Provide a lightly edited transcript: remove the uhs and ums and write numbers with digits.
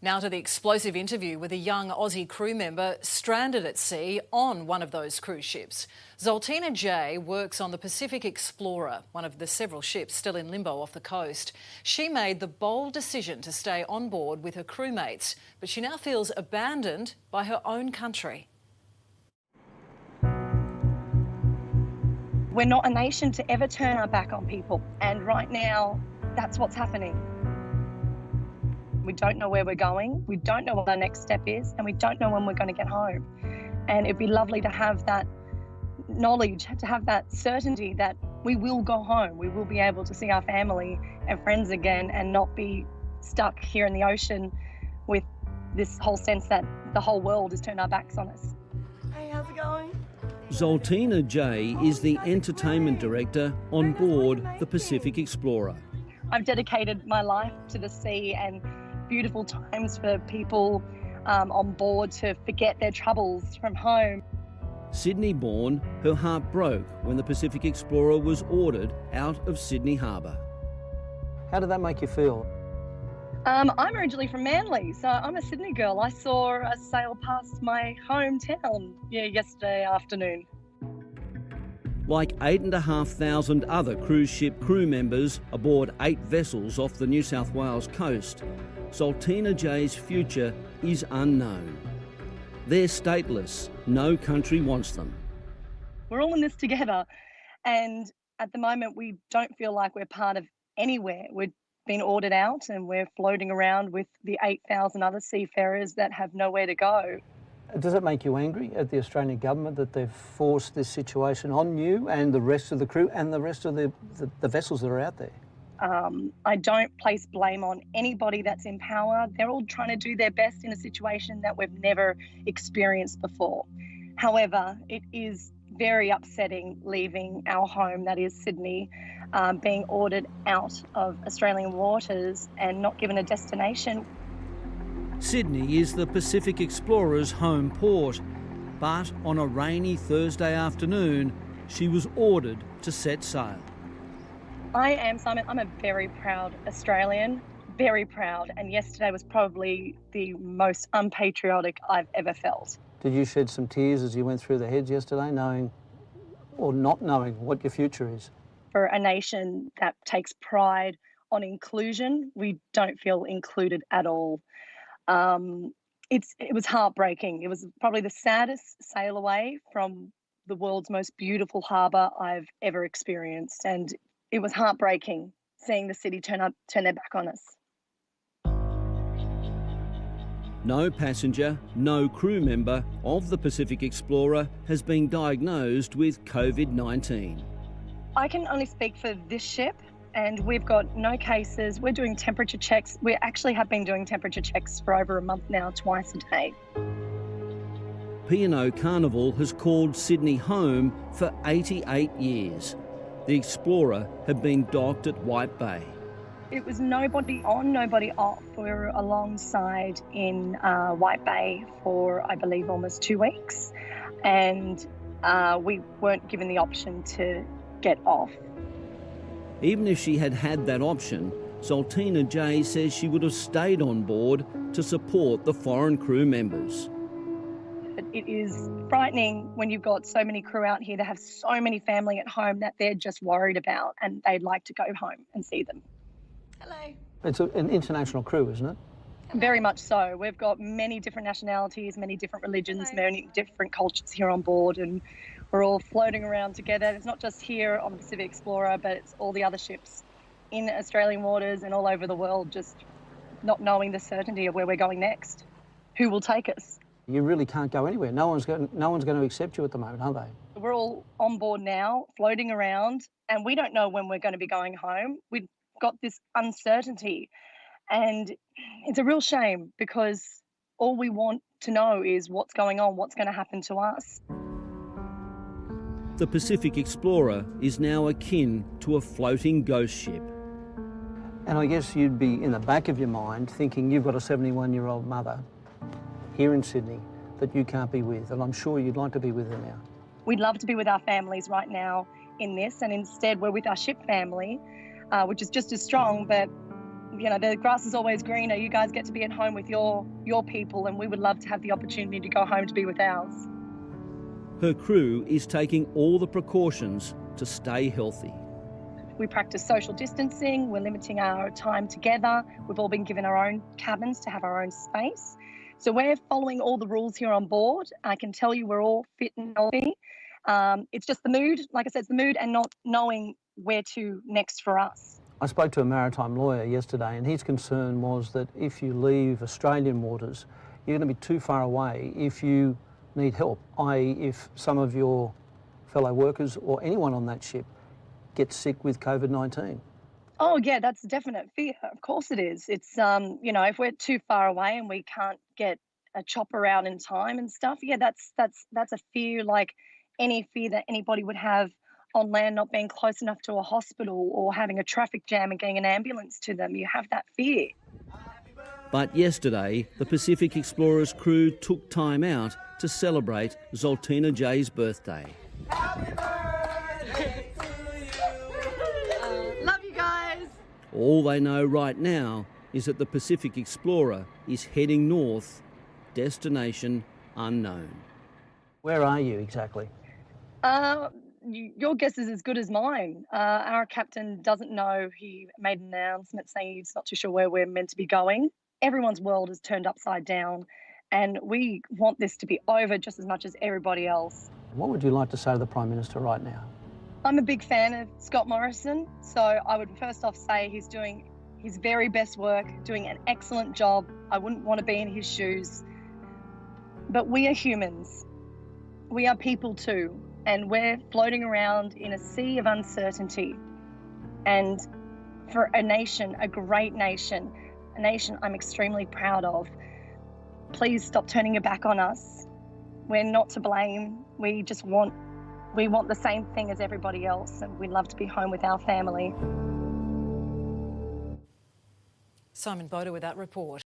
Now to the explosive interview with a young Aussie crew member stranded at sea on one of those cruise ships. Zoltina J works on the Pacific Explorer, one of the several ships still in limbo off the coast. She made the bold decision to stay on board with her crewmates, but she now feels abandoned by her own country. We're not a nation to ever turn our back on people, and right now, that's what's happening. We don't know where we're going, we don't know what our next step is, and we don't know when we're going to get home. And it'd be lovely to have that knowledge, to have that certainty that we will go home, we will be able to see our family and friends again and not be stuck here in the ocean with this whole sense that the whole world has turned our backs on us. Hey, how's it going? Zoltina J is the entertainment director on board the Pacific Explorer. I've dedicated my life to the sea and beautiful times for people on board to forget their troubles from home. Sydney-born, her heart broke when the Pacific Explorer was ordered out of Sydney Harbour. How did that make you feel? I'm originally from Manly, so I'm a Sydney girl. I saw a sail past my hometown yesterday afternoon. Like 8,500 other cruise ship crew members aboard 8 vessels off the New South Wales coast, Zoltina J's future is unknown. They're stateless. No country wants them. We're all in this together, and at the moment we don't feel like we're part of anywhere. We've been ordered out and we're floating around with the 8,000 other seafarers that have nowhere to go. Does it make you angry at the Australian government that they've forced this situation on you and the rest of the crew and the rest of the vessels that are out there? I don't place blame on anybody that's in power. They're all trying to do their best in a situation that we've never experienced before. However, it is very upsetting leaving our home, that is Sydney, being ordered out of Australian waters and not given a destination. Sydney is the Pacific Explorer's home port, but on a rainy Thursday afternoon, she was ordered to set sail. I am, Simon, I'm a very proud Australian, very proud, and yesterday was probably the most unpatriotic I've ever felt. Did you shed some tears as you went through the heads yesterday, knowing or not knowing what your future is? For a nation that takes pride on inclusion, we don't feel included at all. It was heartbreaking. It was probably the saddest sail away from the world's most beautiful harbour I've ever experienced, and it was heartbreaking seeing the city turn their back on us. No passenger, no crew member of the Pacific Explorer has been diagnosed with COVID-19. I can only speak for this ship, and we've got no cases. We're doing temperature checks. We actually have been doing temperature checks for over a month now, twice a day. P&O Carnival has called Sydney home for 88 years. The Explorer had been docked at White Bay. It was nobody on, nobody off. We were alongside in White Bay for, I believe, almost 2 weeks, and we weren't given the option to get off. Even if she had had that option, Zoltina J says she would have stayed on board to support the foreign crew members. It is frightening when you've got so many crew out here that have so many family at home that they're just worried about and they'd like to go home and see them. Hello. It's an international crew, isn't it? Very much so. We've got many different nationalities, many different religions, many different cultures here on board, and we're all floating around together. It's not just here on the Pacific Explorer, but it's all the other ships in Australian waters and all over the world, just not knowing the certainty of where we're going next. Who will take us? You really can't go anywhere. No one's going to accept you at the moment, are they? We're all on board now, floating around, and we don't know when we're going to be going home. We've got this uncertainty, and it's a real shame because all we want to know is what's going on, what's going to happen to us. The Pacific Explorer is now akin to a floating ghost ship. And I guess you'd be in the back of your mind thinking you've got a 71-year-old mother here in Sydney that you can't be with, and I'm sure you'd like to be with her now. We'd love to be with our families right now in this, and instead we're with our ship family, which is just as strong, but you know, the grass is always greener. You guys get to be at home with your people, and we would love to have the opportunity to go home to be with ours. Her crew is taking all the precautions to stay healthy. We practice social distancing. We're limiting our time together. We've all been given our own cabins to have our own space. So we're following all the rules here on board. I can tell you we're all fit and healthy. It's just the mood, like I said, it's the mood and not knowing where to next for us. I spoke to a maritime lawyer yesterday, and his concern was that if you leave Australian waters, you're going to be too far away if you need help, i.e. if some of your fellow workers or anyone on that ship gets sick with COVID-19. Oh yeah, that's a definite fear. Of course it is. It's you know, if we're too far away and we can't get a chopper out in time and stuff, yeah, that's a fear, like any fear that anybody would have on land, not being close enough to a hospital or having a traffic jam and getting an ambulance to them. You have that fear. But yesterday, the Pacific Explorer's crew took time out to celebrate Zoltina J's birthday. Love you guys. All they know right now is that the Pacific Explorer is heading north, destination unknown. Where are you exactly? Your guess is as good as mine. Our captain doesn't know. He made an announcement saying he's not too sure where we're meant to be going. Everyone's world is turned upside down, and we want this to be over just as much as everybody else. What would you like to say to the Prime Minister right now? I'm a big fan of Scott Morrison, so I would first off say he's doing his very best work, doing an excellent job. I wouldn't want to be in his shoes. But we are humans. We are people too, and we're floating around in a sea of uncertainty. And for a nation, a great nation, a nation I'm extremely proud of, please stop turning your back on us. We're not to blame. We want the same thing as everybody else, and we'd love to be home with our family. Simon Boda with that report.